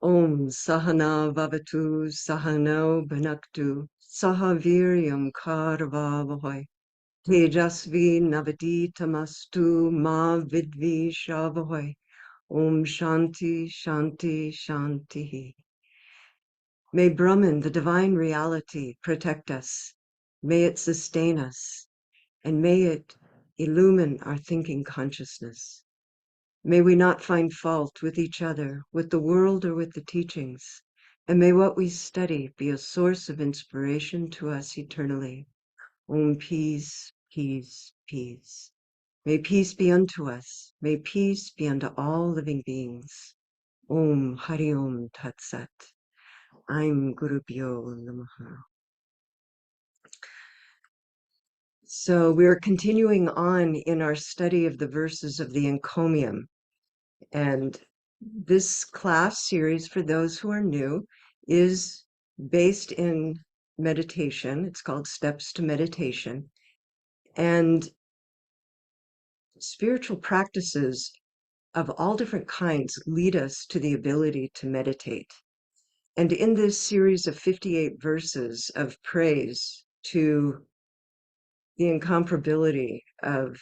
Om Sahana Vavatu Sahano Bhanaktu Sahaviryam Karvavahoi Tejasvi Navaditamastu Ma Vidvi Shavahoi Om Shanti Shanti Shanti. May Brahman, the divine reality, protect us. May it sustain us, and may it illumine our thinking consciousness. May we not find fault with each other, with the world, or with the teachings, and may what we study be a source of inspiration to us eternally. Om peace, peace, peace. May peace be unto us. May peace be unto all living beings. Om Hari Om Tat Sat. I'm Guru Pyo Namaha. So we're continuing on in our study of the verses of the Encomium. And this class series, for those who are new, is based in meditation. It's called Steps to Meditation. And spiritual practices of all different kinds lead us to the ability to meditate. And in this series of 58 verses of praise to the incomparability of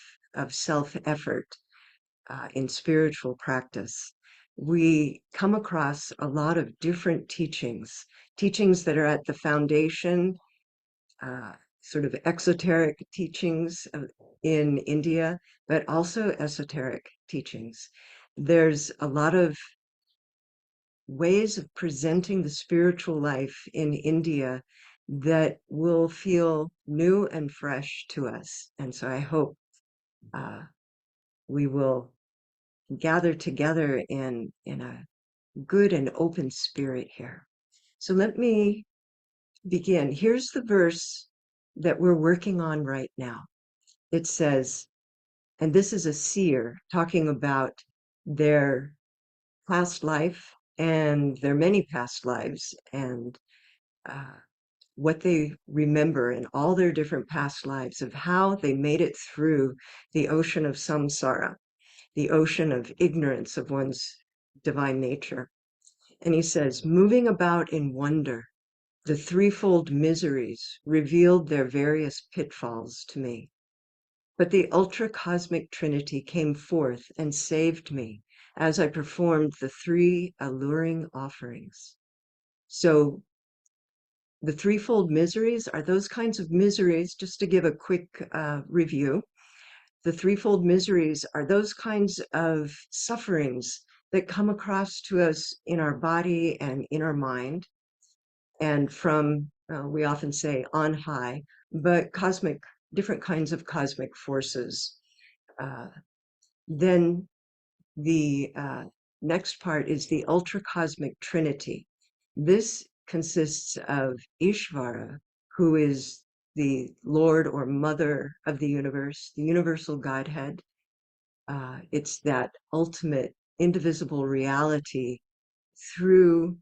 self-effort in spiritual practice, we come across a lot of different teachings that are at the foundation, sort of exoteric teachings in India, but also esoteric teachings. There's a lot of ways of presenting the spiritual life in India that will feel new and fresh to us. And so I hope we will gather together in a good and open spirit here. So let me begin. Here's the verse that we're working on right now. It says, and this is a seer talking about their past life and their many past lives, and what they remember in all their different past lives of how they made it through the ocean of samsara, the ocean of ignorance of one's divine nature. And he says, moving about in wonder, the threefold miseries revealed their various pitfalls to me. But the ultra-cosmic Trinity came forth and saved me as I performed the three alluring offerings. So the threefold miseries are those kinds of miseries, just to give a quick review. The threefold miseries are those kinds of sufferings that come across to us in our body and in our mind, and from, we often say, on high, but different kinds of cosmic forces. Then the next part is the ultra-cosmic Trinity. This consists of Ishvara, who is the Lord or Mother of the universe, the universal Godhead. It's that ultimate indivisible reality through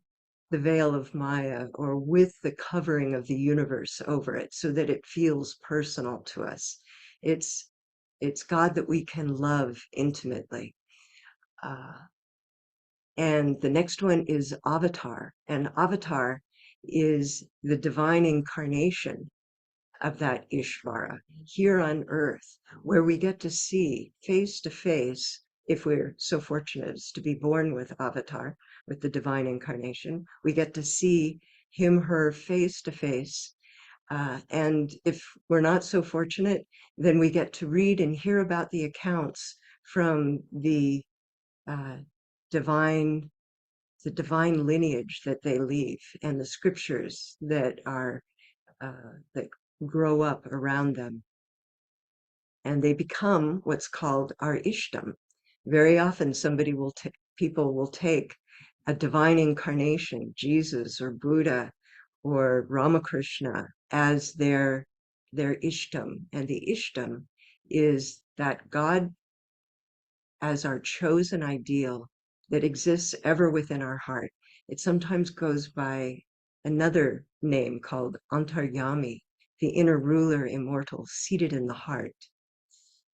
the veil of Maya, or with the covering of the universe over it, so that it feels personal to us. It's God that we can love intimately. And the next one is Avatar. And Avatar is the divine incarnation of that Ishvara here on earth, where we get to see face to face, if we're so fortunate as to be born with Avatar, with the divine incarnation, we get to see him, her face to face. And if we're not so fortunate, then we get to read and hear about the accounts from the divine lineage that they leave, and the scriptures that are that grow up around them, and they become what's called our Ishtam. Very often, people will take a divine incarnation, Jesus or Buddha or Ramakrishna, as their Ishtam, and the Ishtam is that God as our chosen ideal that exists ever within our heart. It sometimes goes by another name called Antaryami, the inner ruler, immortal, seated in the heart.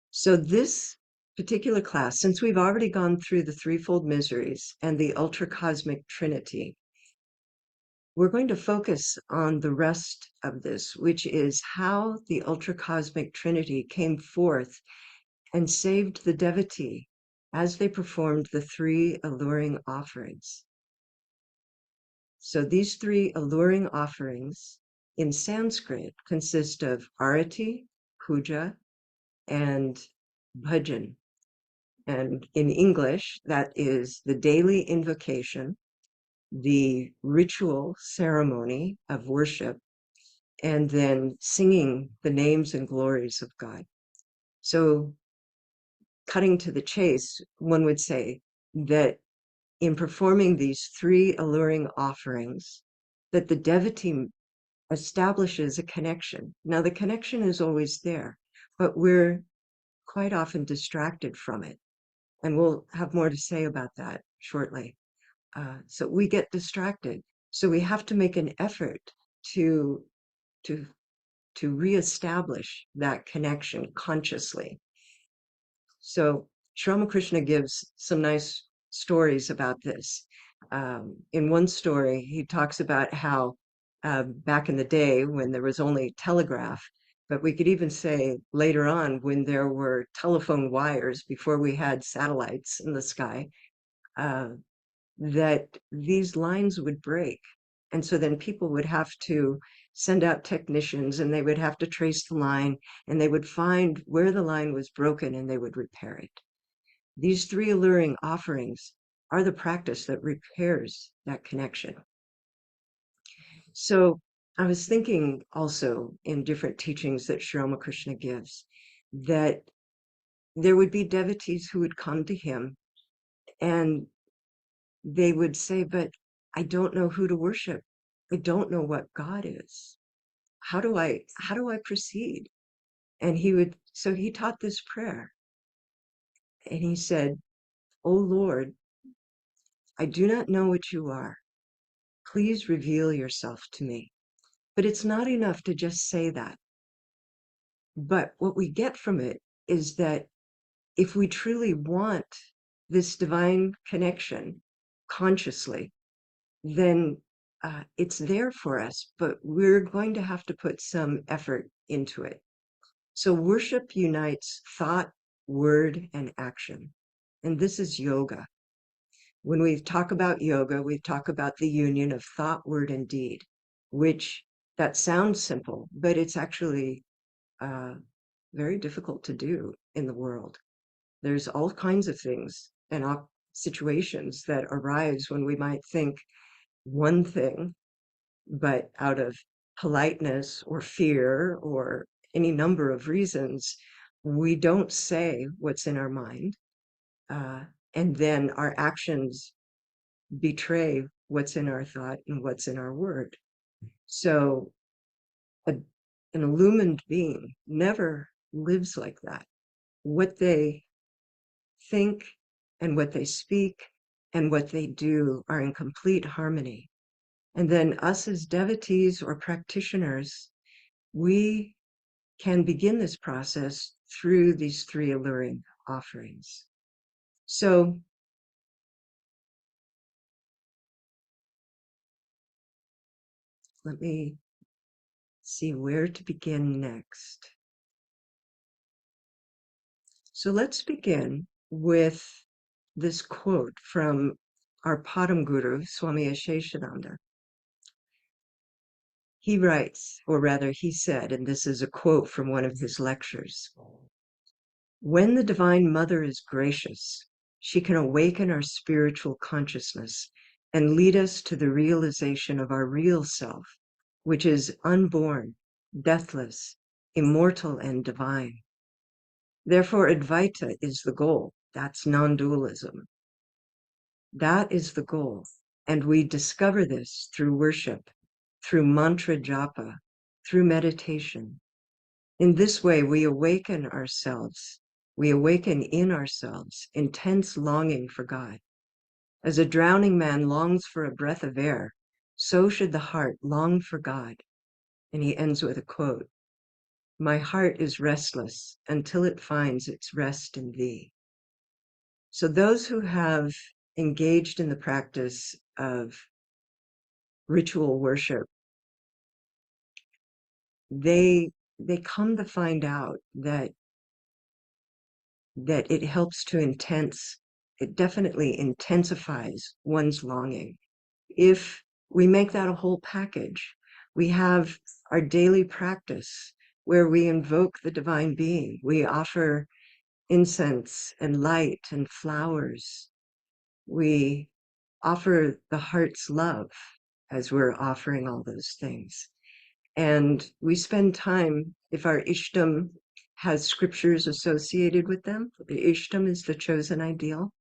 So this particular class, since we've already gone through the threefold miseries and the ultracosmic trinity, we're going to focus on the rest of this, which is how the ultracosmic trinity came forth and saved the devotee as they performed the three alluring offerings. So these three alluring offerings in Sanskrit consist of arati, puja, and bhajan. And in English, that is the daily invocation, the ritual ceremony of worship, and then singing the names and glories of God. So, cutting to the chase, one would say that in performing these three alluring offerings, that the devotee establishes a connection. Now, the connection is always there, but we're quite often distracted from it. And we'll have more to say about that shortly. So we get distracted. So we have to make an effort to to to reestablish that connection consciously. So Sri Ramakrishna gives some nice stories about this. In one story, he talks about how back in the day when there was only telegraph, but we could even say later on when there were telephone wires before we had satellites in the sky, uh, that these lines would break. And so then people would have to send out technicians and they would have to trace the line and they would find where the line was broken and they would repair it. These three alluring offerings are the practice that repairs that connection. So I was thinking also in different teachings that Sri Ramakrishna gives that there would be devotees who would come to him and they would say, but I don't know who to worship. I don't know what God is. How do I proceed? And so he taught this prayer and he said, "O Lord, I do not know what you are. Please reveal yourself to me." But it's not enough to just say that. But what we get from it is that if we truly want this divine connection consciously, then it's there for us, but we're going to have to put some effort into it. So worship unites thought, word, and action. And this is yoga. When we talk about yoga, we talk about the union of thought, word, and deed, which that sounds simple, but it's actually uh, very difficult to do in the world. There's all kinds of things and situations that arise when we might think one thing, but out of politeness or fear or any number of reasons, we don't say what's in our mind. And then our actions betray what's in our thought and what's in our word. So an illumined being never lives like that. What they think and what they speak and what they do are in complete harmony. And then us as devotees or practitioners, we can begin this process through these three alluring offerings. So let me see where to begin next. So let's begin with this quote from our Padam Guru, Swami Asheshananda. He writes, or rather he said, and this is a quote from one of his lectures, "When the Divine Mother is gracious, she can awaken our spiritual consciousness and lead us to the realization of our real self, which is unborn, deathless, immortal, and divine. Therefore, Advaita is the goal. That's non-dualism. That is the goal. And we discover this through worship, through mantra japa, through meditation. In this way, we awaken ourselves. We awaken in ourselves intense longing for God. As a drowning man longs for a breath of air, so should the heart long for God." And he ends with a quote, "My heart is restless until it finds its rest in thee." So those who have engaged in the practice of ritual worship, they come to find out that it helps to it definitely intensifies one's longing. If we make that a whole package, we have our daily practice where we invoke the divine being. We offer incense and light and flowers. We offer the heart's love as we're offering all those things. And we spend time, if our ishtam has scriptures associated with them, the ishtam is the chosen ideal.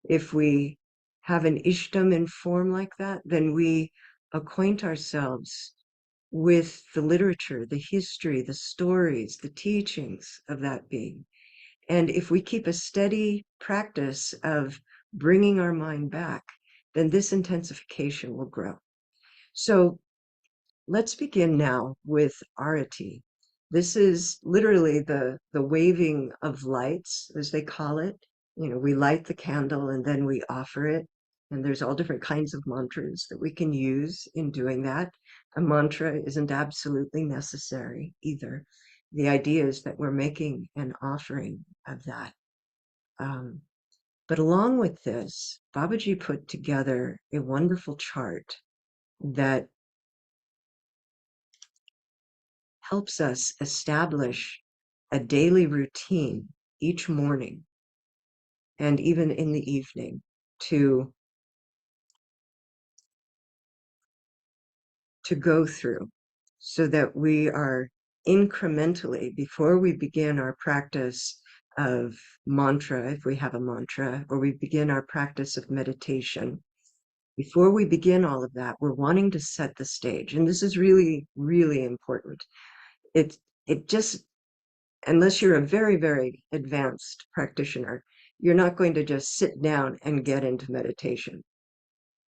If we have an ishtam in form like that, then we acquaint ourselves with the literature, the history, the stories, the teachings of that being. And if we keep a steady practice of bringing our mind back, then this intensification will grow. So let's begin now with arati. This is literally the waving of lights, as they call it. You know, we light the candle and then we offer it. And there's all different kinds of mantras that we can use in doing that. A mantra isn't absolutely necessary either. The idea is that we're making an offering of that. But along with this, Babaji put together a wonderful chart that helps us establish a daily routine each morning and even in the evening to go through, so that we are incrementally, before we begin our practice of mantra, if we have a mantra, or we begin our practice of meditation, before we begin all of that, we're wanting to set the stage. And this is really, really important. It just, unless you're a very, very advanced practitioner, you're not going to just sit down and get into meditation.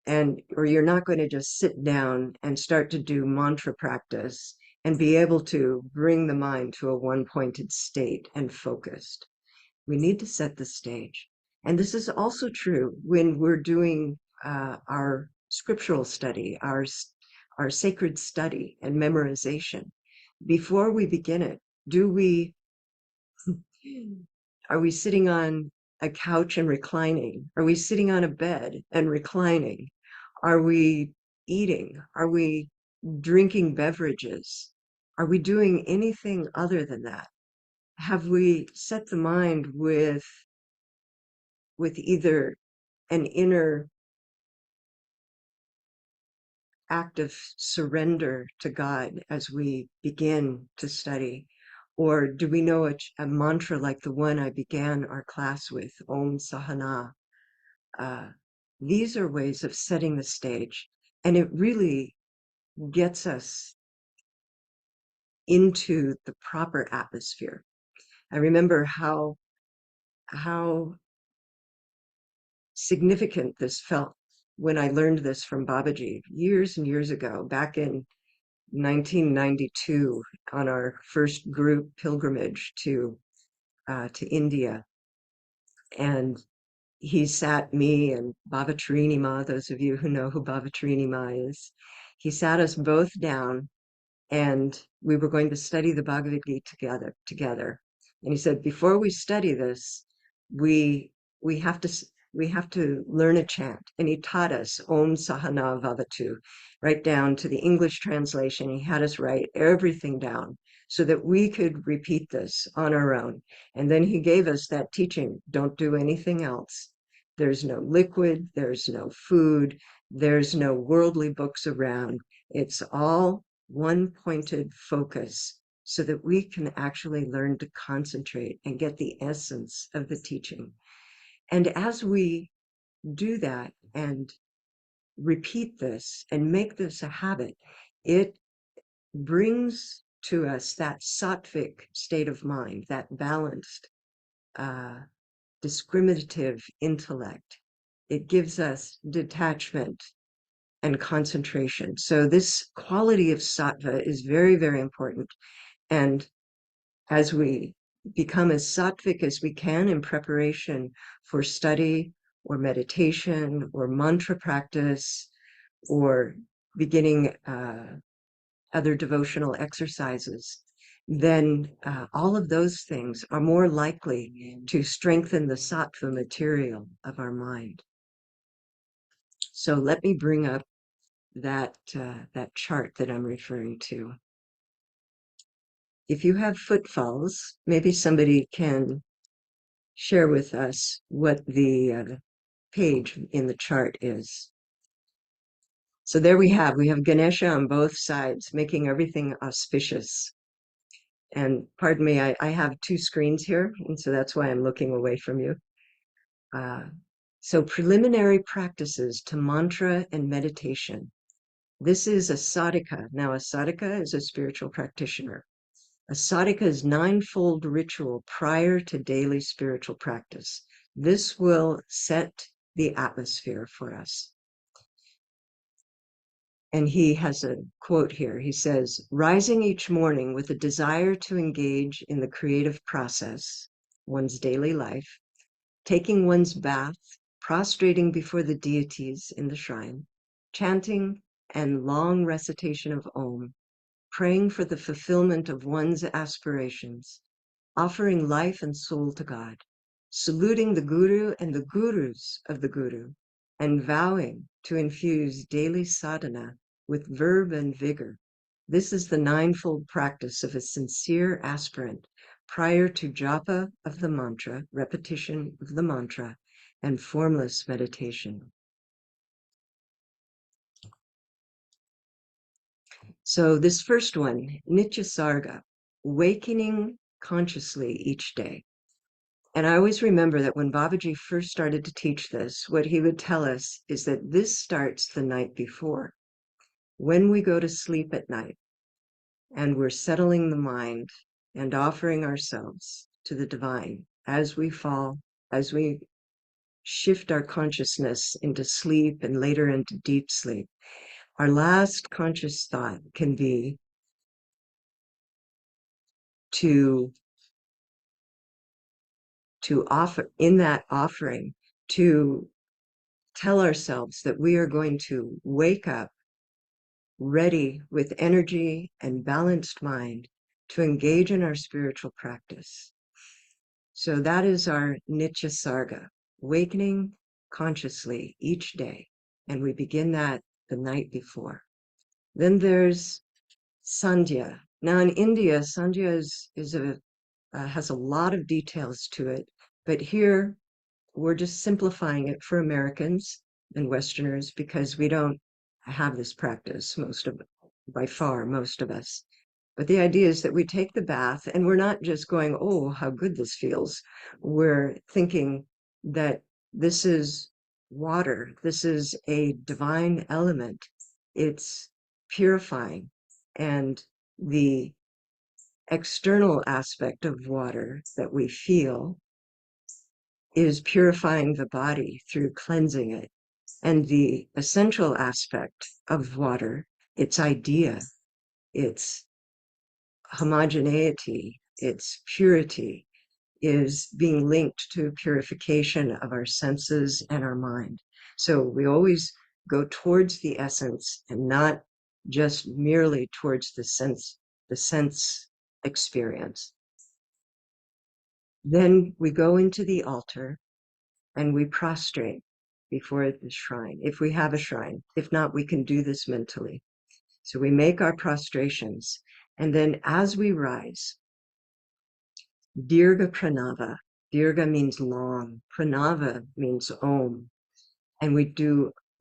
Or you're not going to just sit down and start to do mantra practice and be able to bring the mind to a one-pointed state and focused. We need to set the stage. And this is also true when we're doing our scriptural study, our sacred study and memorization. Before we begin it, are we sitting on a couch and reclining? Are we sitting on a bed and reclining? Are we eating? Are we drinking beverages? Are we doing anything other than that? Have we set the mind with either an inner act of surrender to God as we begin to study? Or do we know a mantra like the one I began our class with, Om Sahana? These are ways of setting the stage, and it really gets us into the proper atmosphere. I remember how significant this felt when I learned this from Babaji years and years ago, back in 1992, on our first group pilgrimage to India. And he sat me and Bhavatarini Ma, those of you who know who Bhavatarini Ma is, he sat us both down and we were going to study the Bhagavad Gita together. And he said, before we study this, we have to learn a chant. And he taught us Om Sahana Vavatu, right down to the English translation. He had us write everything down so that we could repeat this on our own. And then he gave us that teaching, don't do anything else. There's no liquid, there's no food, there's no worldly books around. It's all one-pointed focus so that we can actually learn to concentrate and get the essence of the teaching. And as we do that and repeat this and make this a habit, it brings to us that sattvic state of mind, that balanced, discriminative intellect. It gives us detachment and concentration. So this quality of sattva is very, very important. And as we become as sattvic as we can in preparation for study or meditation or mantra practice or beginning other devotional exercises, then all of those things are more likely to strengthen the sattva material of our mind. So let me bring up that chart that I'm referring to. If you have footfalls, maybe somebody can share with us what the page in the chart is. So there we have Ganesha on both sides, making everything auspicious. And pardon me, I have two screens here, and so that's why I'm looking away from you. So preliminary practices to mantra and meditation. This is a sadhaka. Now, a sadhaka is a spiritual practitioner. A sadhaka is ninefold ritual prior to daily spiritual practice. This will set the atmosphere for us. And he has a quote here. He says, rising each morning with a desire to engage in the creative process, one's daily life, taking one's bath, prostrating before the deities in the shrine, chanting and long recitation of Om, praying for the fulfillment of one's aspirations, offering life and soul to God, saluting the Guru and the Gurus of the Guru, and vowing to infuse daily sadhana with verve and vigor. This is the ninefold practice of a sincere aspirant prior to japa of the mantra, repetition of the mantra, and formless meditation. So this first one, Nitya Sarga, awakening consciously each day. And I always remember that when Babaji first started to teach this, what he would tell us is that this starts the night before. When we go to sleep at night and we're settling the mind and offering ourselves to the divine as we fall, as we shift our consciousness into sleep and later into deep sleep, our last conscious thought can be to offer, in that offering, to tell ourselves that we are going to wake up ready with energy and balanced mind to engage in our spiritual practice. So that is our Nitya Sarga, awakening consciously each day. And we begin that the night before. Then there's Sandhya. Now in India, Sandhya has a lot of details to it, but here we're just simplifying it for Americans and Westerners because we don't have this practice, by far, most of us. But the idea is that we take the bath and we're not just going, oh, how good this feels. We're thinking that this is water. This is a divine element. It's purifying. And the external aspect of water that we feel is purifying the body through cleansing it. And the essential aspect of water, its idea, its homogeneity, its purity, is being linked to purification of our senses and our mind. So we always go towards the essence and not just merely towards the sense experience. Then we go into the altar and we prostrate before the shrine, if we have a shrine. If not, we can do this mentally. So we make our prostrations, and then as we rise, Dirga Pranava. Dirga means long. Pranava means Om. And we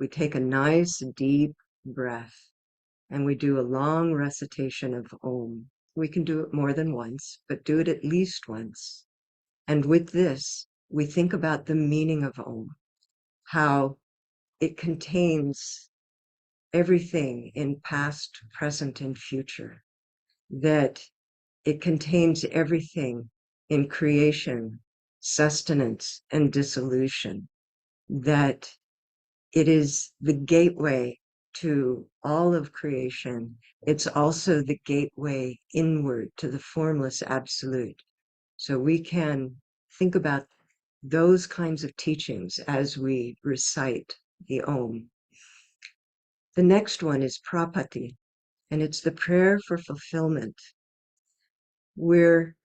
take a nice deep breath and we do a long recitation of Om. We can do it more than once, but do it at least once. And with this, we think about the meaning of Om, how it contains everything in past, present, and future, that it contains everything in creation, sustenance, and dissolution, that it is the gateway to all of creation. It's also the gateway inward to the formless absolute. So we can think about those kinds of teachings as we recite the Om. The next one is Prapati, and it's the prayer for fulfillment. We're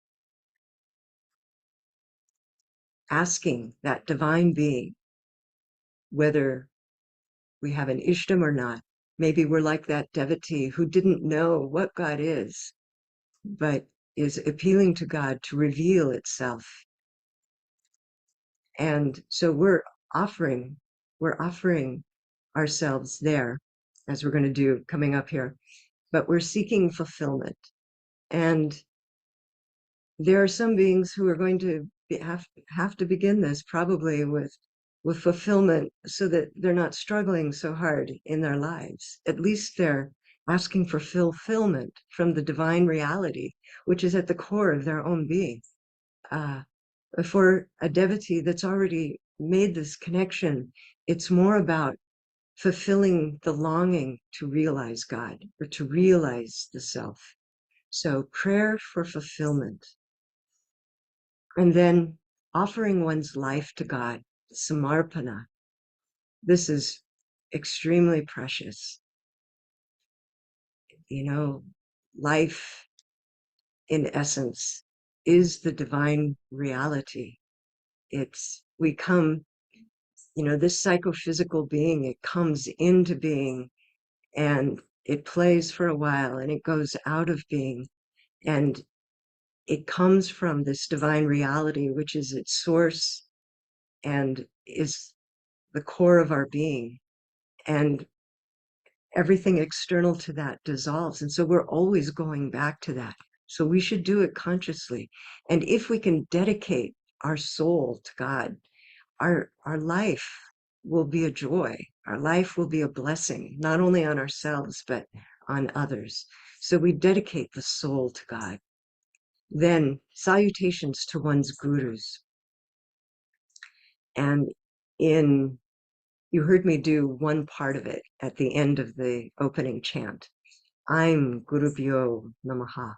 asking that divine being, whether we have an Ishtam or not. Maybe we're like that devotee who didn't know what God is, but is appealing to God to reveal itself. And so we're offering ourselves there, as we're going to do coming up here, but we're seeking fulfillment. And there are some beings who are going to have to begin this probably with fulfillment, so that they're not struggling so hard in their lives. At least they're asking for fulfillment from the divine reality, which is at the core of their own being. For a devotee that's already made this connection, it's more about fulfilling the longing to realize God, or to realize the self. So prayer for fulfillment. And then offering one's life to God, samarpana. This is extremely precious. You know, life in essence is the divine reality. We come, this psychophysical being, it comes into being and it plays for a while and it goes out of being, and it comes from this divine reality, which is its source and is the core of our being. And everything external to that dissolves. And so we're always going back to that. So we should do it consciously. And if we can dedicate our soul to God, our life will be a joy. Our life will be a blessing, not only on ourselves, but on others. So we dedicate the soul to God. Then salutations to one's gurus. And you heard me do one part of it at the end of the opening chant. I'm Gurubhyo Namaha.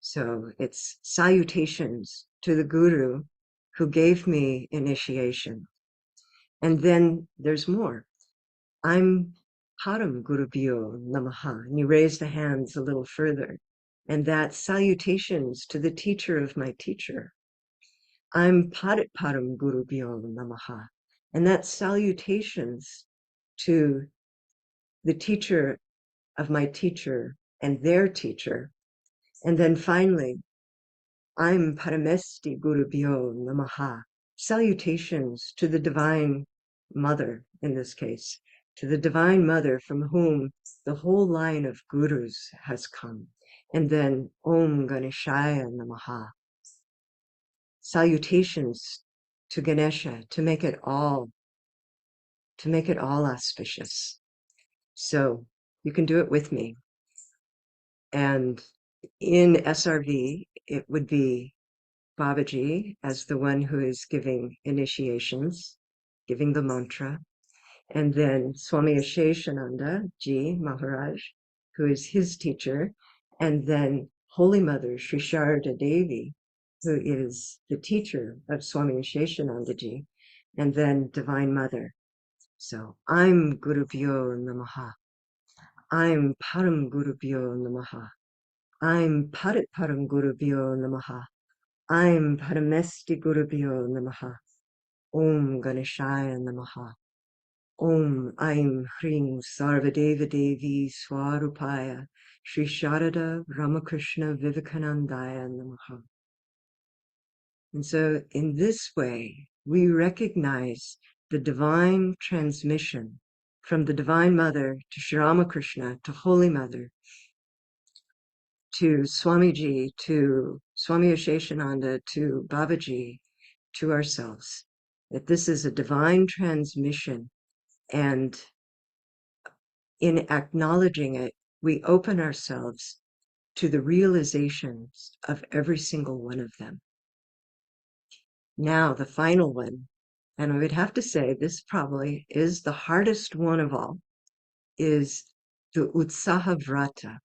So it's salutations to the guru who gave me initiation. And then there's more. I'm Param Gurubhyo Namaha. And you raise the hands a little further. And that's salutations to the teacher of my teacher. I'm Parit Param Gurubhyo Namaha. And that's salutations to the teacher of my teacher and their teacher. And then finally, I'm Paramesti Gurubhyo Namaha. Salutations to the Divine Mother, in this case, to the Divine Mother from whom the whole line of gurus has come. And then Om Ganeshaya Namaha. Salutations to Ganesha to make it all auspicious. So you can do it with me. And in SRV, it would be Babaji as the one who is giving initiations, giving the mantra, and then Swami Asheshananda Ji Maharaj, who is his teacher, and then Holy Mother Sri Sharada Devi, who is the teacher of Swami Asheshananda Ji, and then Divine Mother. So I'm Gurubhyo Namaha. I'm Param Gurubhyo Namaha. I'm Parit Param Gurubhyo Namaha. I'm Paramesti Gurubhyo Namaha. Om Ganeshaya Namaha. Om Aim Hring Sarvadeva Devi Swarupaya Sri Sharada Ramakrishna Vivekanandaya Namaha. And so in this way, we recognize the divine transmission from the Divine Mother to Sri Ramakrishna to Holy Mother to Swamiji, to Swami Asheshananda, to Babaji, to ourselves, that this is a divine transmission. And in acknowledging it, we open ourselves to the realizations of every single one of them. Now, the final one, and I would have to say this probably is the hardest one of all, is the Utsaha Vrata,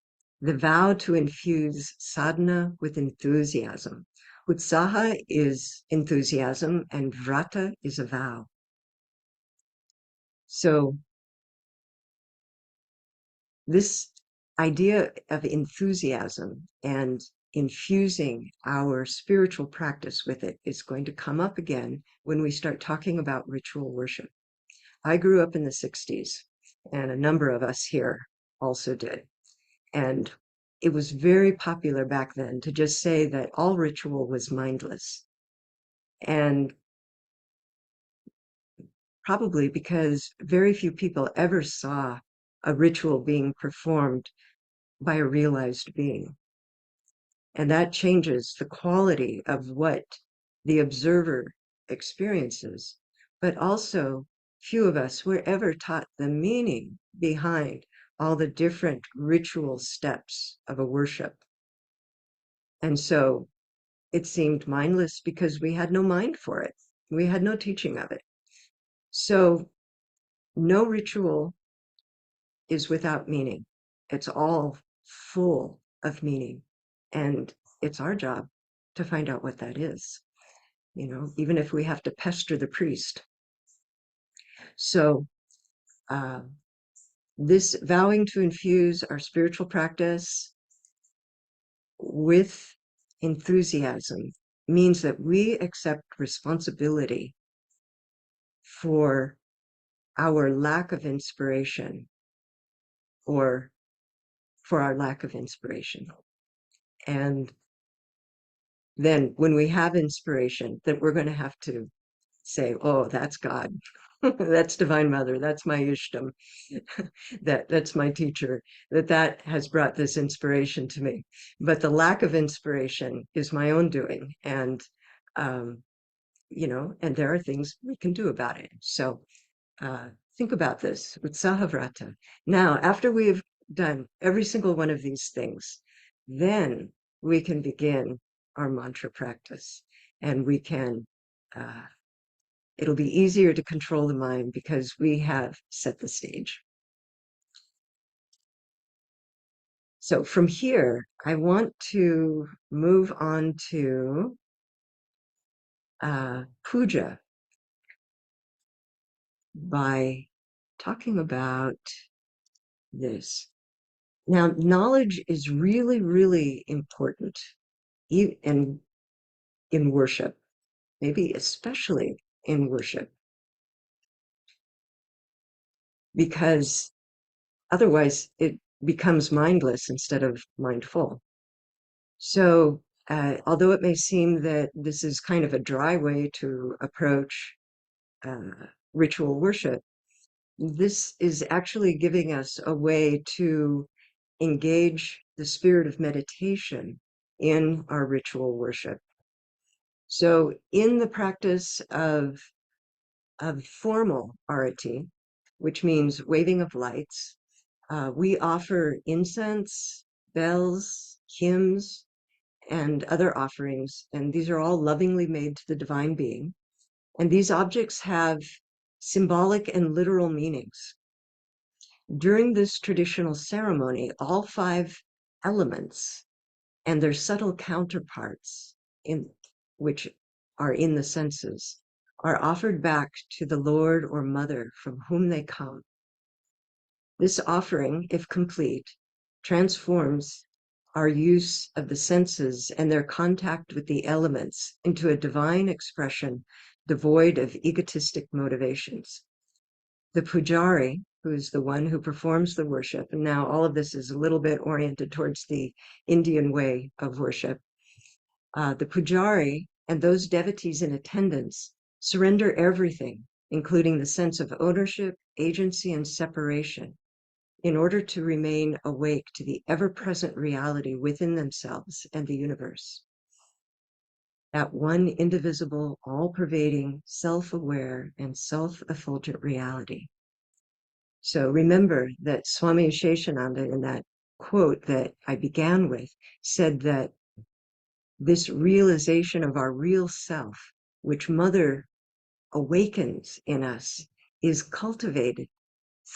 the vow to infuse sadhana with enthusiasm, Utsaha is enthusiasm, and vrata is a vow. So this idea of enthusiasm and infusing our spiritual practice with it is going to come up again when we start talking about ritual worship. I grew up in the 60s, and a number of us here also did. And it was very popular back then to just say that all ritual was mindless. And probably because very few people ever saw a ritual being performed by a realized being. And that changes the quality of what the observer experiences. But also, few of us were ever taught the meaning behind all the different ritual steps of a worship. And so it seemed mindless because we had no mind for it. We had no teaching of it. So no ritual is without meaning. It's all full of meaning. And it's our job to find out what that is, even if we have to pester the priest. So uh, this vowing to infuse our spiritual practice with enthusiasm means that we accept responsibility for our lack of inspiration or for our lack of inspiration. And then when we have inspiration, that we're going to have to say, oh, that's God. That's Divine Mother. That's my Ishtam. That's my teacher. That has brought this inspiration to me. But the lack of inspiration is my own doing. And, and there are things we can do about it. So think about this, Utsahavrata. Now, after we have done every single one of these things, then we can begin our mantra practice, and we can, it'll be easier to control the mind because we have set the stage. So from here, I want to move on to puja by talking about this. Now, knowledge is really, really important in worship, maybe especially in worship, because otherwise it becomes mindless instead of mindful. So, although it may seem that this is kind of a dry way to approach ritual worship, this is actually giving us a way to engage the spirit of meditation in our ritual worship. So in the practice of formal arati, which means waving of lights, we offer incense, bells, hymns, and other offerings, and these are all lovingly made to the divine being. And these objects have symbolic and literal meanings. During this traditional ceremony, all 5 elements and their subtle counterparts, which are in the senses, are offered back to the Lord or Mother from whom they come. This offering, if complete, transforms our use of the senses and their contact with the elements into a divine expression devoid of egotistic motivations. The pujari, who is the one who performs the worship, and now all of this is a little bit oriented towards the Indian way of worship. The pujari and those devotees in attendance surrender everything, including the sense of ownership, agency, and separation, in order to remain awake to the ever-present reality within themselves and the universe. That one indivisible, all-pervading, self-aware, and self-effulgent reality. So remember that Swami Sheshananda, in that quote that I began with, said that this realization of our real self, which Mother awakens in us, is cultivated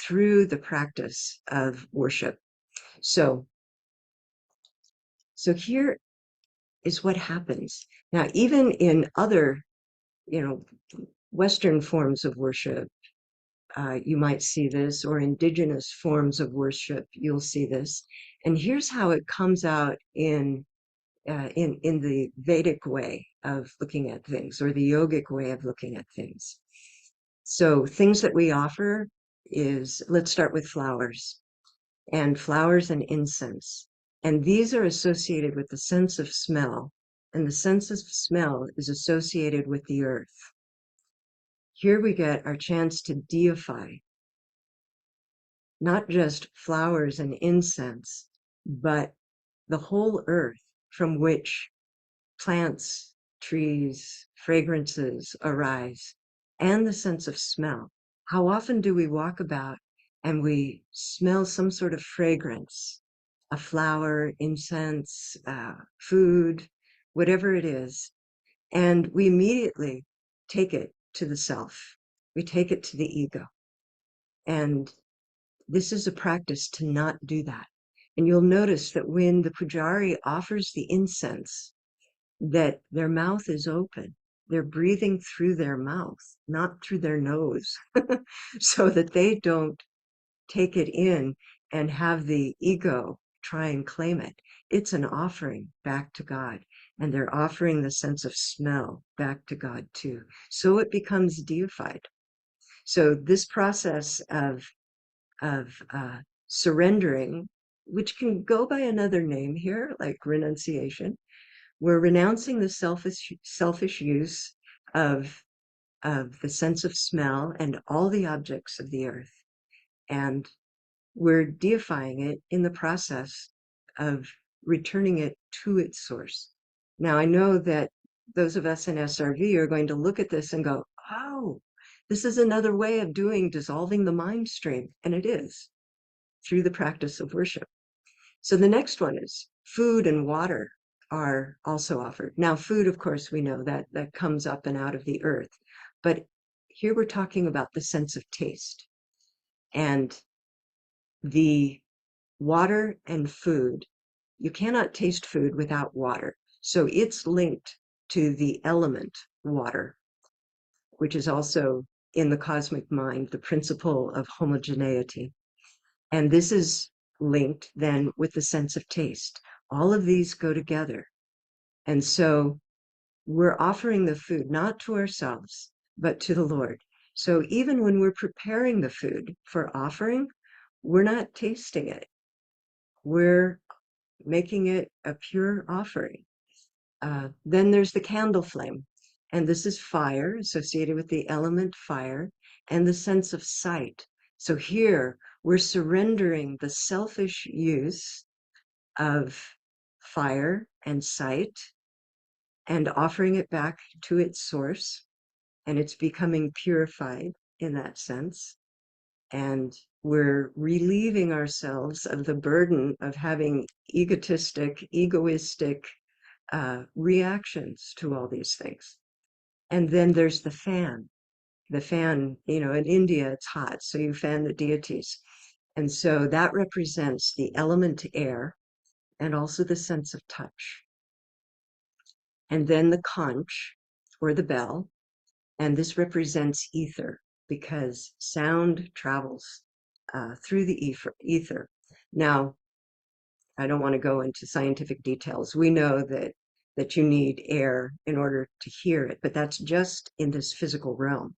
through the practice of worship. So here is what happens. Now, even in other, Western forms of worship, you might see this, or indigenous forms of worship, you'll see this. And here's how it comes out in the Vedic way of looking at things, or the yogic way of looking at things. So things that we offer is, let's start with flowers and incense. And these are associated with the sense of smell. And the sense of smell is associated with the earth. Here we get our chance to deify not just flowers and incense, but the whole earth from which plants, trees, fragrances arise, and the sense of smell. How often do we walk about and we smell some sort of fragrance, a flower, incense, food, whatever it is, and we immediately take it to the self. We take it to the ego. And this is a practice to not do that. And you'll notice that when the pujari offers the incense, that their mouth is open. They're breathing through their mouth, not through their nose, so that they don't take it in and have the ego try and claim it. It's an offering back to God, and they're offering the sense of smell back to God too. So it becomes deified. So this process of surrendering, which can go by another name here, like renunciation. We're renouncing the selfish use of the sense of smell and all the objects of the earth. And we're deifying it in the process of returning it to its source. Now, I know that those of us in SRV are going to look at this and go, oh, this is another way of dissolving the mind stream. And it is, through the practice of worship. So the next one is food and water are also offered. Now, food, of course, we know that comes up and out of the earth. But here we're talking about the sense of taste. And the water and food, you cannot taste food without water. So it's linked to the element water, which is also in the cosmic mind, the principle of homogeneity. And this is linked then with the sense of taste. All of these go together. And so we're offering the food not to ourselves, but to the Lord. So even when we're preparing the food for offering, we're not tasting it. We're making it a pure offering. Then there's the candle flame. And this is fire, associated with the element fire, and the sense of sight. So here we're surrendering the selfish use of fire and sight and offering it back to its source. And it's becoming purified in that sense. And we're relieving ourselves of the burden of having egoistic reactions to all these things. And then there's the fan. The fan, in India, it's hot, so you fan the deities. And so that represents the element air and also the sense of touch. And then the conch, or the bell, and this represents ether, because sound travels through the ether. Now, I don't want to go into scientific details. We know that you need air in order to hear it, but that's just in this physical realm.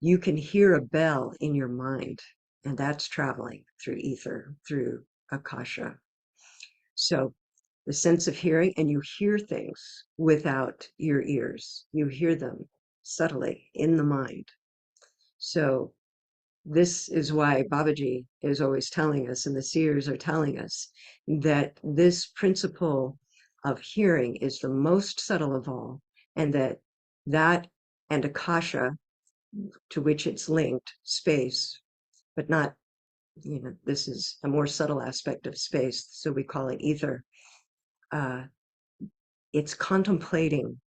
You can hear a bell in your mind, and that's traveling through ether, through akasha. So the sense of hearing, and you hear things without your ears. You hear them subtly in the mind. So this is why Babaji is always telling us, and the seers are telling us, that this principle of hearing is the most subtle of all, and that and akasha, to which it's linked, space, but not, this is a more subtle aspect of space, so we call it ether. It's contemplating,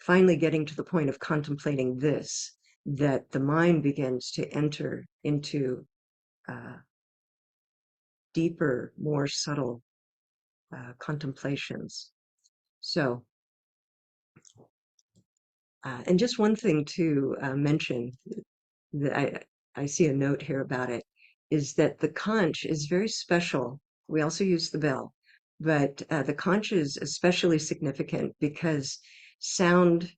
finally getting to the point of contemplating this, that the mind begins to enter into deeper, more subtle contemplations. So, and just one thing to mention that I see a note here about it is that the conch is very special. We also use the bell, but the conch is especially significant because sound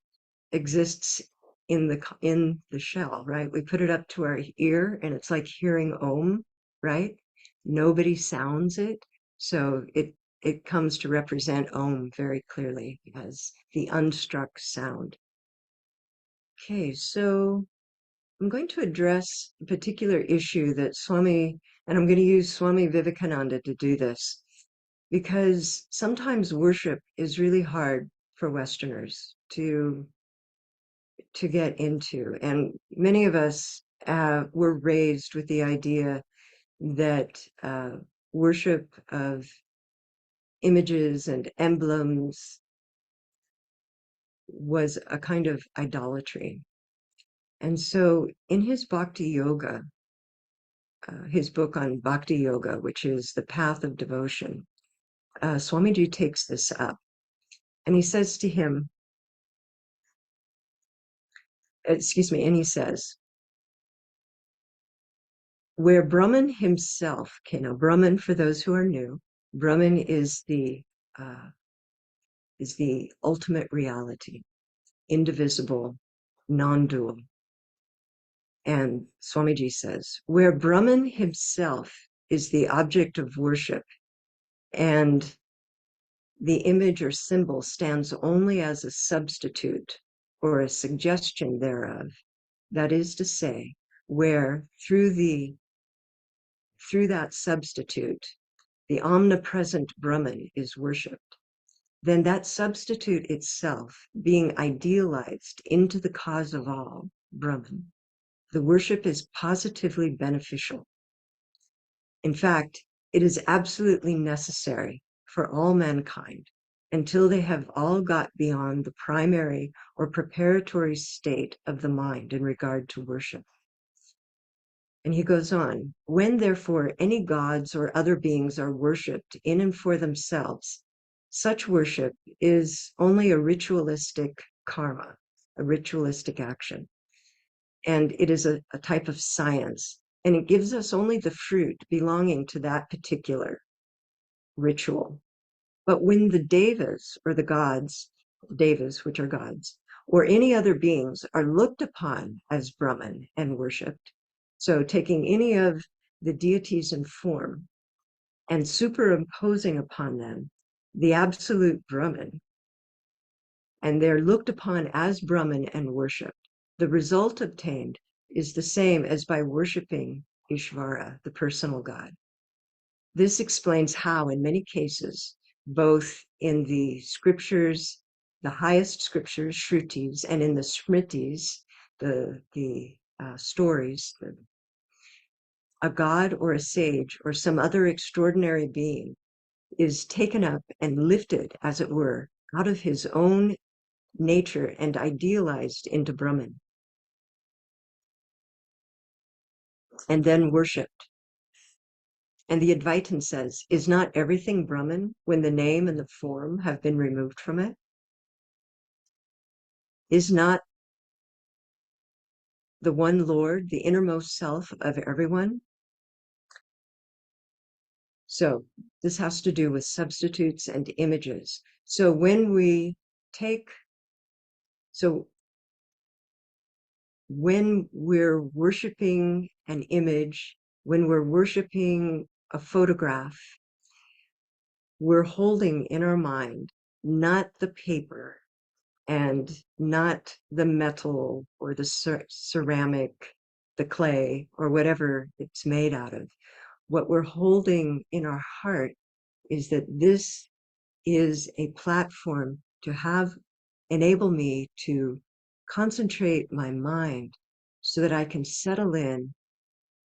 exists in the shell, right? We put it up to our ear and it's like hearing Om, right? Nobody sounds it, so it comes to represent Om very clearly as the unstruck sound. Okay, so I'm going to address a particular issue that Swami, and I'm going to use Swami Vivekananda to do this, because sometimes worship is really hard for Westerners to get into. And many of us were raised with the idea that worship of images and emblems was a kind of idolatry. And so in his Bhakti Yoga, his book on Bhakti Yoga, which is the path of devotion, Swamiji takes this up. And he says to him, excuse me, and he says, where Brahman himself, okay, now Brahman, for those who are new, Brahman uh, is the ultimate reality, indivisible, non-dual. And Swamiji says, where Brahman himself is the object of worship and the image or symbol stands only as a substitute or a suggestion thereof, that is to say, where through that substitute, the omnipresent Brahman is worshipped, then that substitute itself, being idealized into the cause of all, Brahman, the worship is positively beneficial. In fact, it is absolutely necessary for all mankind until they have all got beyond the primary or preparatory state of the mind in regard to worship. And he goes on, when therefore any gods or other beings are worshipped in and for themselves, such worship is only a ritualistic karma, a ritualistic action. And it is a type of science. And it gives us only the fruit belonging to that particular ritual. But when the devas or the gods, devas, which are gods, or any other beings are looked upon as Brahman and worshipped, so taking any of the deities in form and superimposing upon them the absolute Brahman, and they're looked upon as Brahman and worshipped, the result obtained is the same as by worshipping Ishvara, the personal God. This explains how, in many cases, both in the scriptures, the highest scriptures, shrutis, and in the smritis, the stories, a god or a sage or some other extraordinary being is taken up and lifted, as it were, out of his own nature and idealized into Brahman, and then worshipped. And the Advaitin says, is not everything Brahman when the name and the form have been removed from it? Is not the one Lord the innermost self of everyone? So this has to do with substitutes and images. So when we take, so when we're worshiping an image, when we're worshiping a photograph, we're holding in our mind not the paper and not the metal or the ceramic, the clay, or whatever it's made out of. What we're holding in our heart is that this is a platform to enable me to concentrate my mind so that I can settle in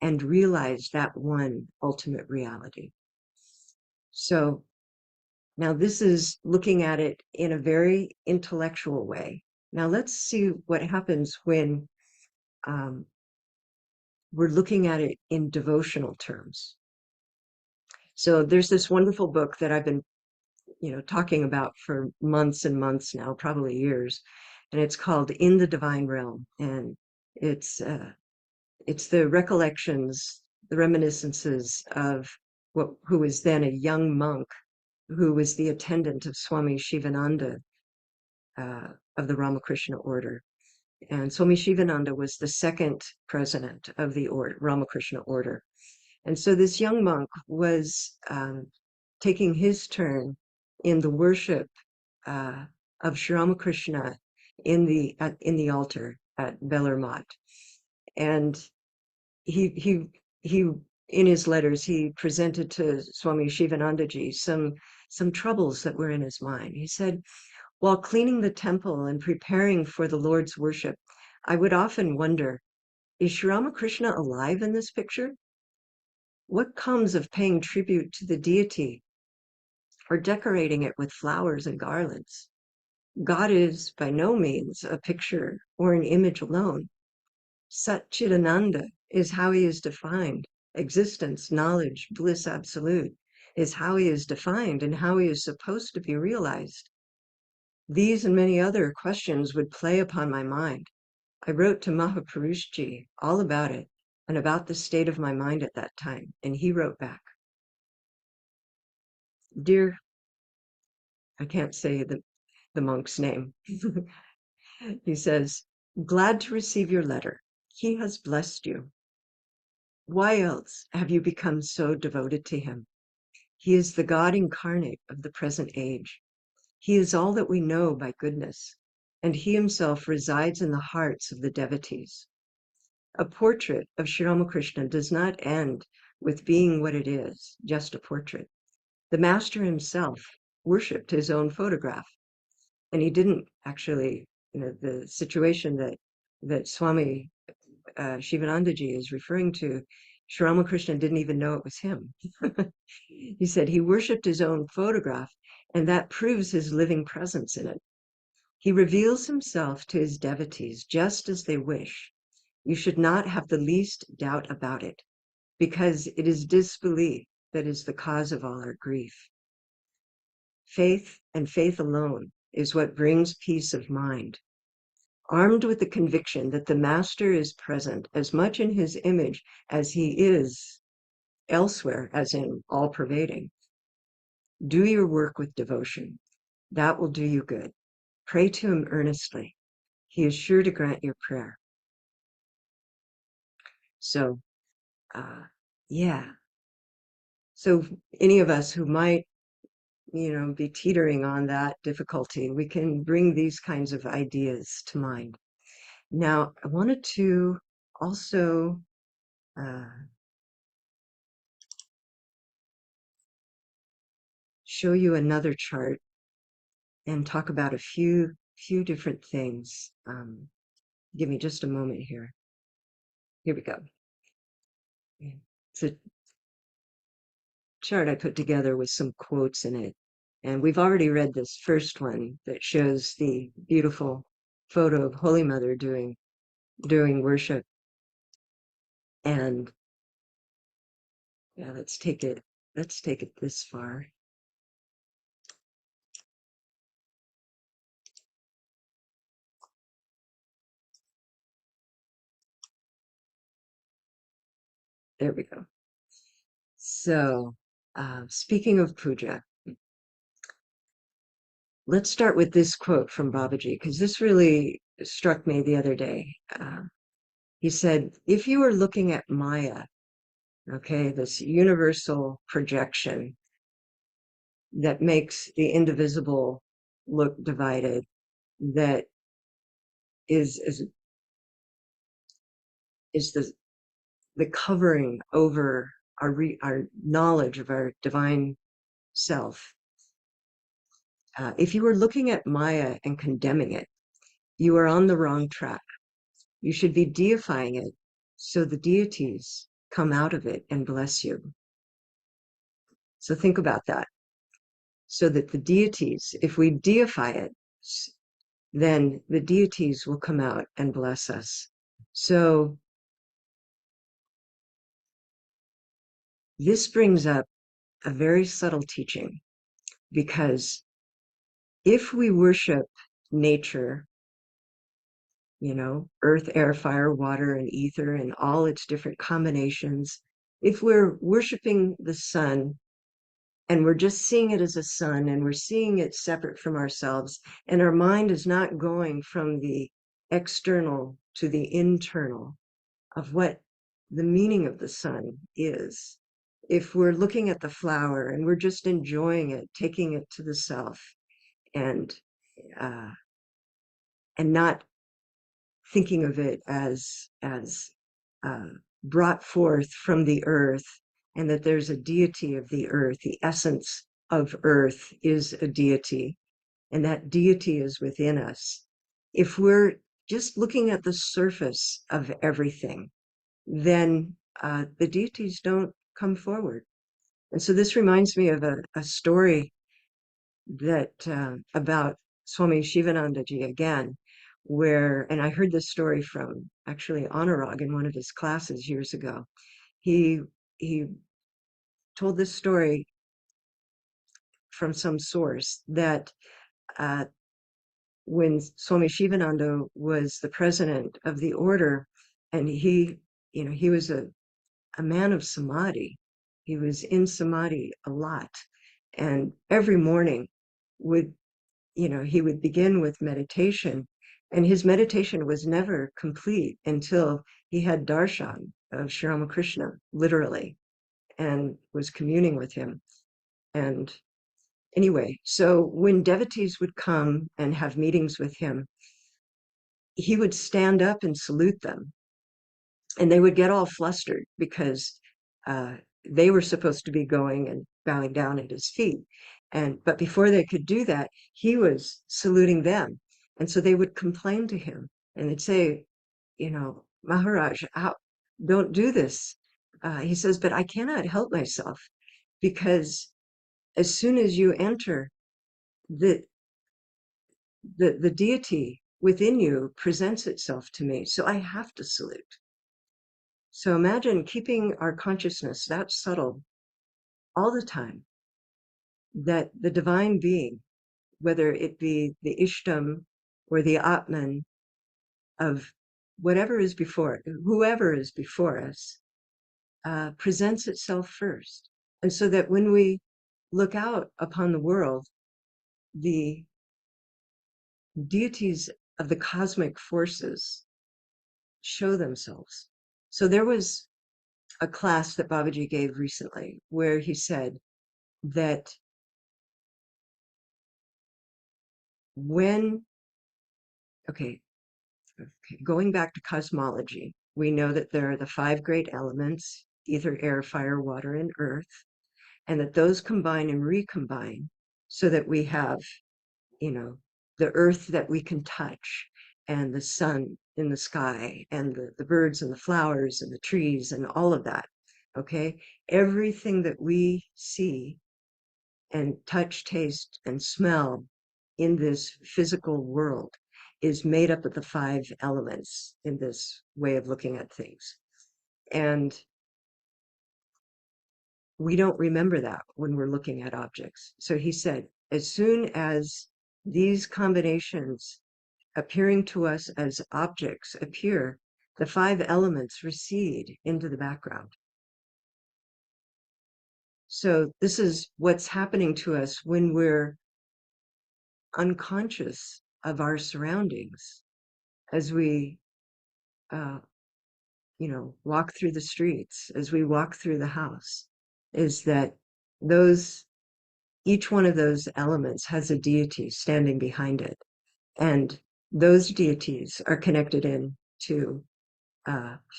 and realize that one ultimate reality. So now this is looking at it in a very intellectual way. Now let's see what happens when we're looking at it in devotional terms. So there's this wonderful book that I've been talking about for months and months now, probably years. And it's called In the Divine Realm. And it's the recollections, the reminiscences of who was then a young monk who was the attendant of Swami Shivananda of the Ramakrishna order. And Swami Shivananda was the second president of the Ramakrishna order. And so this young monk was taking his turn in the worship of Sri Ramakrishna in the altar at Bellarmat. And he in his letters he presented to Swami Shivanandaji some troubles that were in his mind. He said, while cleaning the temple and preparing for the Lord's worship, I would often wonder, is Sri Ramakrishna alive in this picture? What comes of paying tribute to the deity or decorating it with flowers and garlands? God is by no means a picture or an image alone. Satchidananda is how he is defined. Existence, knowledge, bliss absolute is how he is defined and how he is supposed to be realized. These and many other questions would play upon my mind. I wrote to Mahapurushji all about it and about the state of my mind at that time, and he wrote back, Dear, I can't say the monk's name. He says, glad to receive your letter. He has blessed you. Why else have you become so devoted to him? He is the God incarnate of the present age. He is all that we know by goodness, and he himself resides in the hearts of the devotees. A portrait of Sri Ramakrishna does not end with being what it is, just a portrait. The master himself worshipped his own photograph, and he didn't actually, the situation that Swami Shivanandaji is referring to, Sri Ramakrishna didn't even know it was him. He said he worshipped his own photograph, and that proves his living presence in it. He reveals himself to his devotees just as they wish. You should not have the least doubt about it, because it is disbelief that is the cause of all our grief. Faith and faith alone is what brings peace of mind. Armed with the conviction that the Master is present as much in his image as he is elsewhere, as in all-pervading, do your work with devotion. That will do you good. Pray to him earnestly. He is sure to grant your prayer. So, yeah. So any of us who might, be teetering on that difficulty, we can bring these kinds of ideas to mind. Now, I wanted to also show you another chart and talk about a few different things. Give me just a moment here. Here we go. It's a chart I put together with some quotes in it. And we've already read this first one that shows the beautiful photo of Holy Mother doing worship. And yeah, let's take it this far. There we go. So, speaking of puja, let's start with this quote from Babaji, because this really struck me the other day. He said, if you are looking at Maya, okay, this universal projection that makes the indivisible look divided, that is the covering over our knowledge of our divine self. If you are looking at Maya and condemning it, you are on the wrong track. You should be deifying it so the deities come out of it and bless you. So think about that. So that the deities, if we deify it, then the deities will come out and bless us. So this brings up a very subtle teaching because if we worship nature, earth, air, fire, water, and ether, and all its different combinations, if we're worshiping the sun and we're just seeing it as a sun and we're seeing it separate from ourselves, and our mind is not going from the external to the internal of what the meaning of the sun is, if we're looking at the flower and we're just enjoying it, taking it to the self, and uh, not thinking of it as uh, brought forth from the earth, and that there's a deity of the earth, the essence of earth is a deity, and that deity is within us. If we're just looking at the surface of everything, then the deities don't come forward. And so this reminds me of a story that about Swami Shivanandaji again, and I heard this story from actually Anurag in one of his classes years ago. He told this story from some source that uh, when Swami Shivananda was the president of the order, and he was a man of samadhi. He was in samadhi a lot. And every morning he would begin with meditation, and his meditation was never complete until he had darshan of Sri Ramakrishna, literally, and was communing with him. And anyway, so when devotees would come and have meetings with him, he would stand up and salute them, and they would get all flustered because they were supposed to be going and bowing down at his feet. But before they could do that, he was saluting them. And so they would complain to him and they'd say, Maharaj, don't do this. He says, but I cannot help myself, because as soon as you enter, the deity within you presents itself to me. So I have to salute. So imagine keeping our consciousness that subtle all the time, that the divine being, whether it be the Ishtam or the Atman of whoever is before us, presents itself first. And so that when we look out upon the world, the deities of the cosmic forces show themselves. So there was a class that Babaji gave recently where he said that when, okay, going back to cosmology, we know that there are the five great elements, ether, air, fire, water, and earth, and that those combine and recombine so that we have, the earth that we can touch, and the sun in the sky, and the birds and the flowers and the trees and all of that. Okay. Everything that we see and touch, taste, and smell in this physical world is made up of the five elements in this way of looking at things. And we don't remember that when we're looking at objects. So he said, as soon as these combinations appearing to us as objects appear, the five elements recede into the background. So this is what's happening to us when we're unconscious of our surroundings as we walk through the streets, as we walk through the house, is that each one of those elements has a deity standing behind it, and those deities are connected in to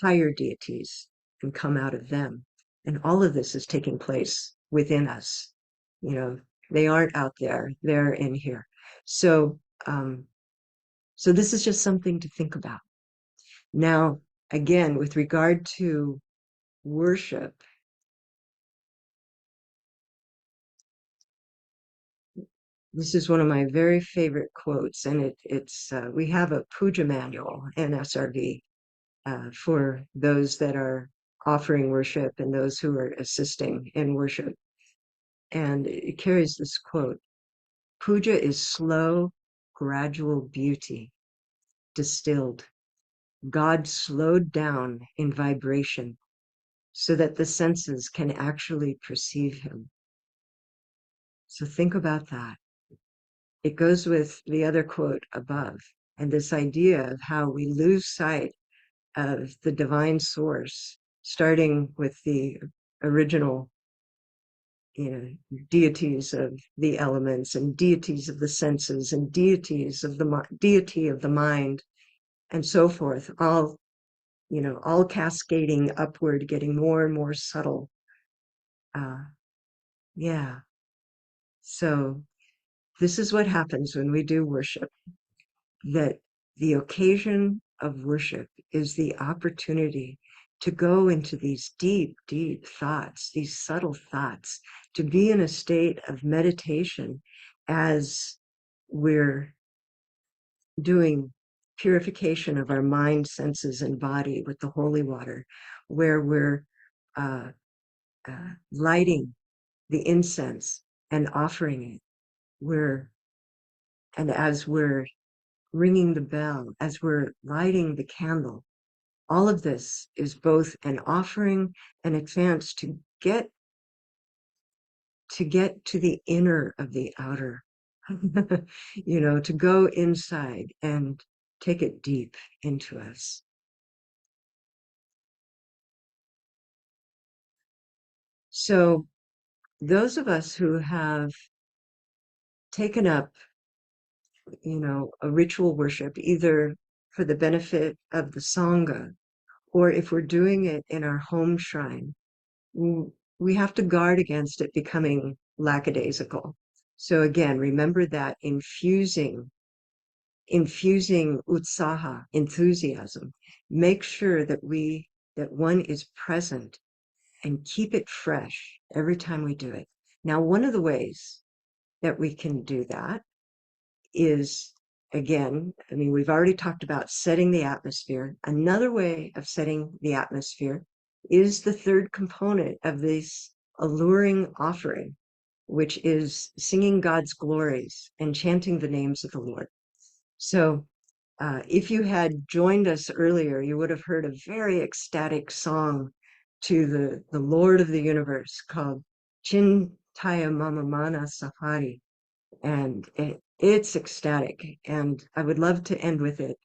higher deities and come out of them, and all of this is taking place within us. They aren't out there, they're in here. So so this is just something to think about. Now, again, with regard to worship, this is one of my very favorite quotes, and it's we have a puja manual, NSRV, for those that are offering worship and those who are assisting in worship. And it carries this quote: Puja is slow, gradual beauty, distilled. God slowed down in vibration so that the senses can actually perceive him. So think about that. It goes with the other quote above, and this idea of how we lose sight of the divine source, starting with the original, deities of the elements and deities of the senses and deities of the deity of the mind and so forth, all cascading upward, getting more and more subtle. Yeah. So this is what happens when we do worship, that the occasion of worship is the opportunity to go into these deep, deep thoughts, these subtle thoughts, to be in a state of meditation as we're doing purification of our mind, senses, and body with the holy water, where we're uh, lighting the incense and offering it. And as we're ringing the bell, as we're lighting the candle, all of this is both an offering and a chance to get to the inner of the outer, to go inside and take it deep into us. So those of us who have taken up, a ritual worship, either for the benefit of the Sangha, or if we're doing it in our home shrine, we have to guard against it becoming lackadaisical. So again, remember that infusing utsaha, enthusiasm. Make sure that one is present and keep it fresh every time we do it. Now, one of the ways that we can do that is, again, we've already talked about setting the atmosphere. Another way of setting the atmosphere is the third component of this alluring offering, which is singing God's glories and chanting the names of the Lord. So if you had joined us earlier, you would have heard a very ecstatic song to the Lord of the universe called Chintaya Mamamana Safari. And it's ecstatic. And I would love to end with it.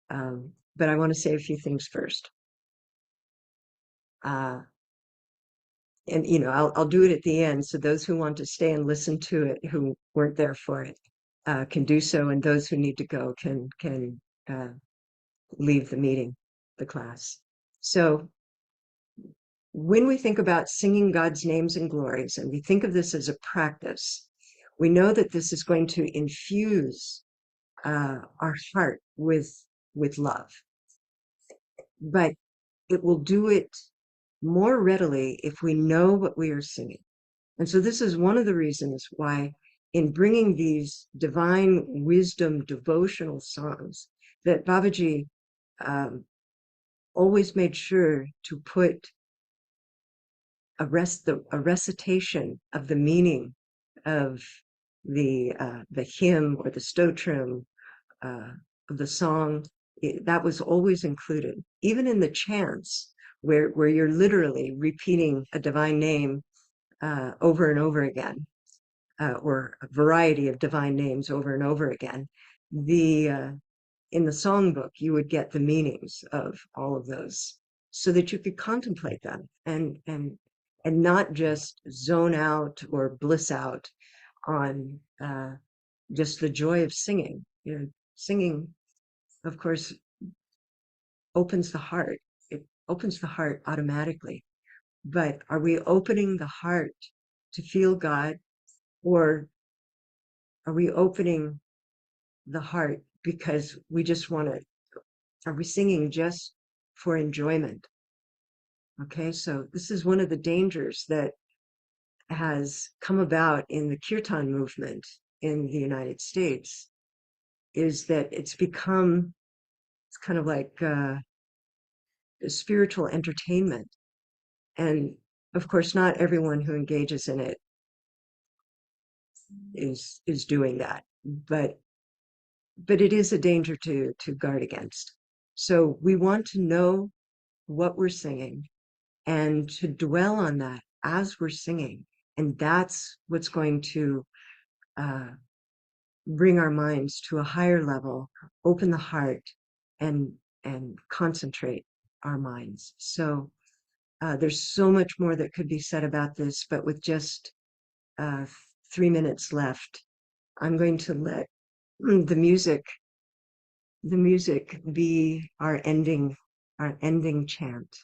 But I want to say a few things first. Uh, and I'll do it at the end, so those who want to stay and listen to it who weren't there for it can do so, and those who need to go can leave the meeting, the class. So when we think about singing God's names and glories, and we think of this as a practice, we know that this is going to infuse our heart with love, but it will do it more readily if we know what we are singing. And so this is one of the reasons why, in bringing these divine wisdom devotional songs, that Babaji always made sure to put a recitation of the meaning of the hymn or the stotram of the song. That was always included, even in the chants, where you're literally repeating a divine name over and over again, or a variety of divine names over and over again. In the songbook, you would get the meanings of all of those, so that you could contemplate them and not just zone out or bliss out on just the joy of singing. Singing, of course, opens the heart. It opens the heart automatically. But are we opening the heart to feel God, or are we opening the heart because we just want to? Are we singing just for enjoyment? Okay, so this is one of the dangers that has come about in the kirtan movement in the United States, is that it's kind of like a spiritual entertainment. And of course, not everyone who engages in it is doing that. But it is a danger to guard against. So we want to know what we're singing and to dwell on that as we're singing. And that's what's going to bring our minds to a higher level, open the heart, and concentrate our minds. So there's so much more that could be said about this, but with just 3 minutes left, I'm going to let the music be our ending chant.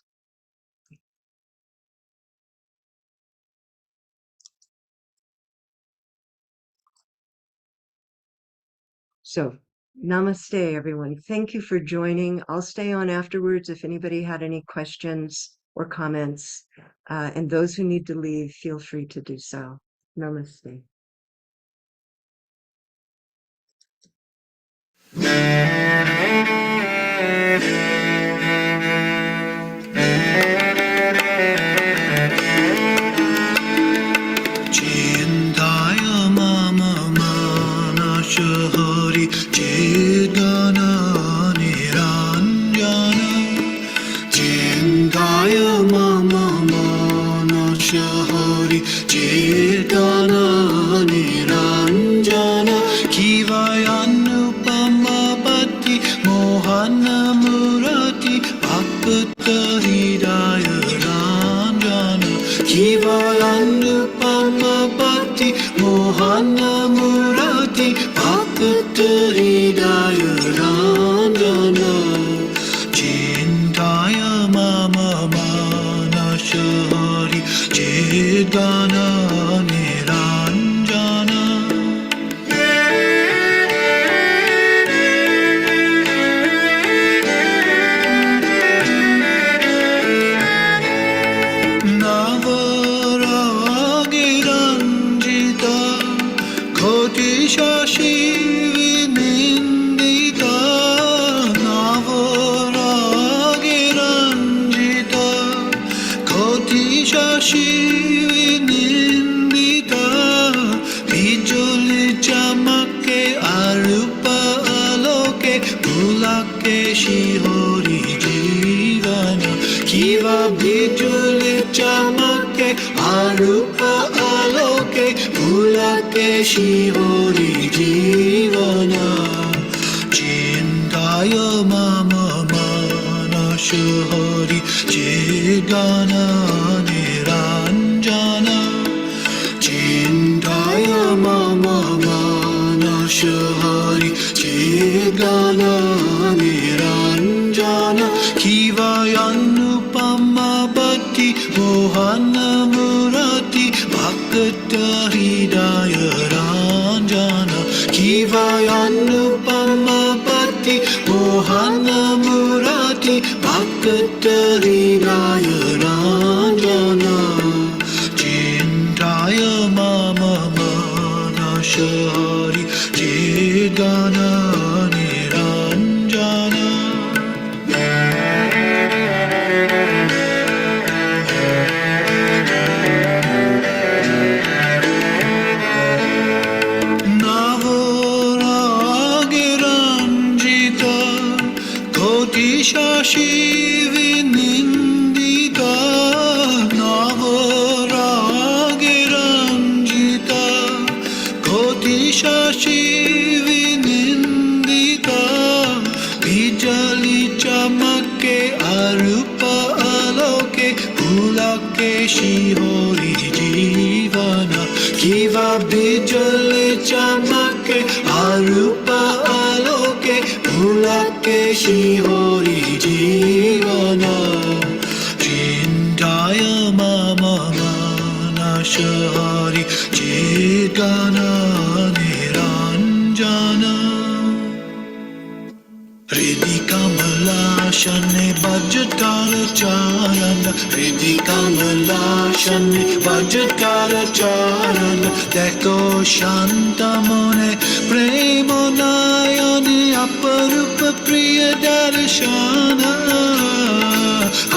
So namaste, everyone. Thank you for joining. I'll stay on afterwards if anybody had any questions or comments. And those who need to leave, feel free to do so. Namaste.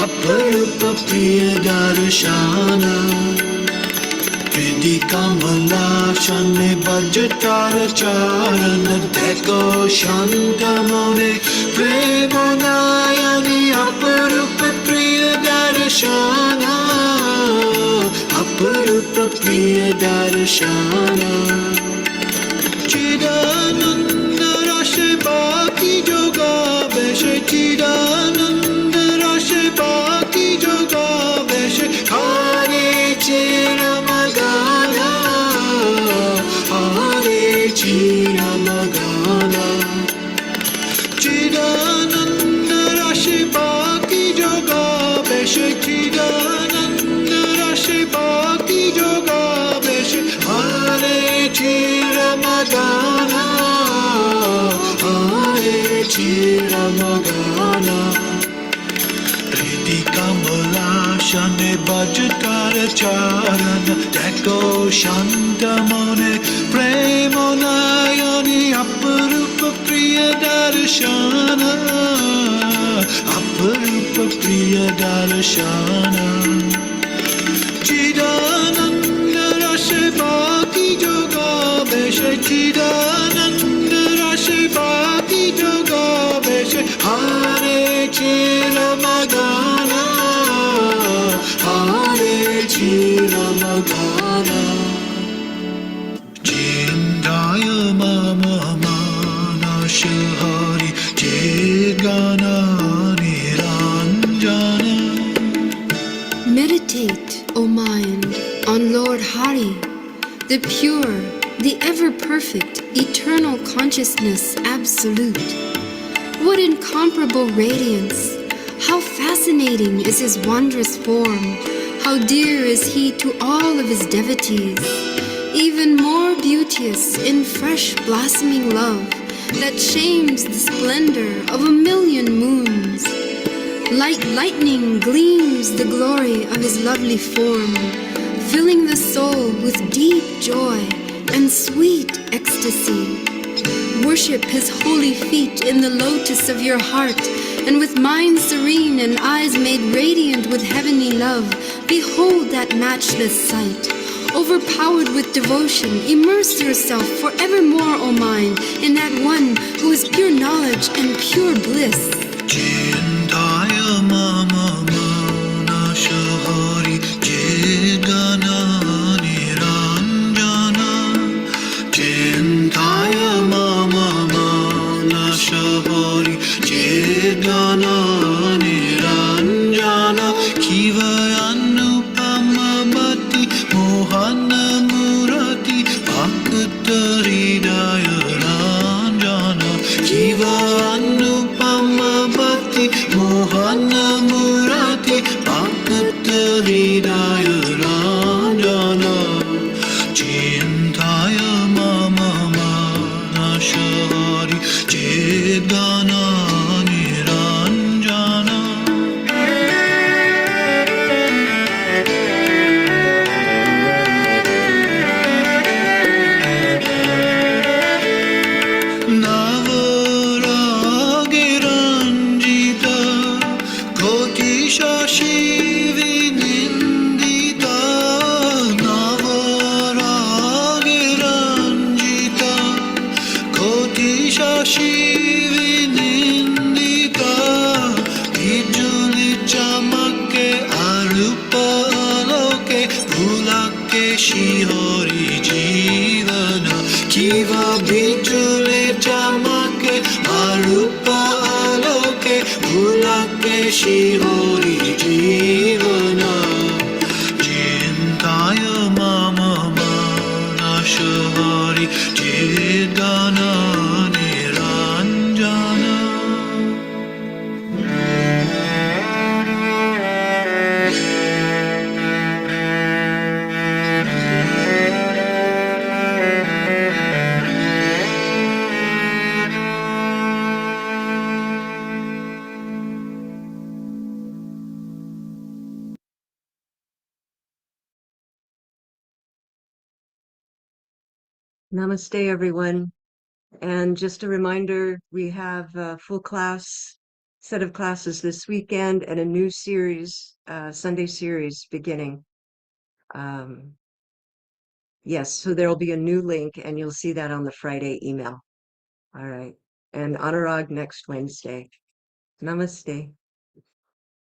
Aparupa priya darshana Hriday Kamala Shane Bajtara Charana Deko Shantamone Premonayani Aparupa Priya Darshana Aparupa Priya Darshana Chidananda Rashe Bhakti Yoga Veshe Chidananda Rashe Bhakti Yoga Veshe Hare Chiramagana Hare Chiramagana Chidananda Rashe Bhakti Yoga Veshe Chidananda Rashe Bhakti Yoga Veshe Hare Chiramagana Hare Chiramagana Hriday Kamala Shane Bajtara Charana Deko Shantamone Premonayani Aparupa Priya Darshana Aparupa Priya Darshana Chidananda Rashe Bhakti Yoga Veshe Chidananda Rashe Bhakti Yoga Veshe Hare Chiramagana Hare Chiramagana Chindaya Mama Manasha Hari Chidgana Niranjana. Meditate, O mind, on Lord Hari, the pure, the ever-perfect, eternal consciousness absolute. What incomparable radiance! How fascinating is his wondrous form! How dear is he to all of his devotees! Even more beauteous in fresh blossoming love that shames the splendor of a million moons. Like lightning gleams the glory of his lovely form, filling the soul with deep joy and sweet ecstasy. Worship his holy feet in the lotus of your heart, and with mind serene and eyes made radiant with heavenly love, behold that matchless sight. Overpowered with devotion, immerse yourself forevermore, O mind, in that one who is pure knowledge and pure bliss. Chindaya Mama Manasha Hari Chidgana Niranjana Chindaya Mama Manasha Hari Chidgana Niranjana Kiva Anupama Bhati Mohana Murati Bhakta Hridaya Ranjana Kiva Anupama Bhati Mohana Murati Bhakta Hridaya Ranjana Chintaya Mama Manasha Hari Chidgana Niranjana. Navaragiranjita Koti Shashi Vinindita Navaragiranjita Koti Shashi Vinindita Bijuli Chamake Arupa Aloke Bhulake Shihori Jivana Kiva Bijuli Chamake Arupa Aloke Bhulake Shihori Jivana Chintaya Mama Manasha Hari Chidgana Niranjana. Namaste, everyone. And just a reminder, we have a full class set of classes this weekend and a new series, Sunday series beginning. Yes, so there'll be a new link and you'll see that on the Friday email. All right. And Anurag next Wednesday. Namaste.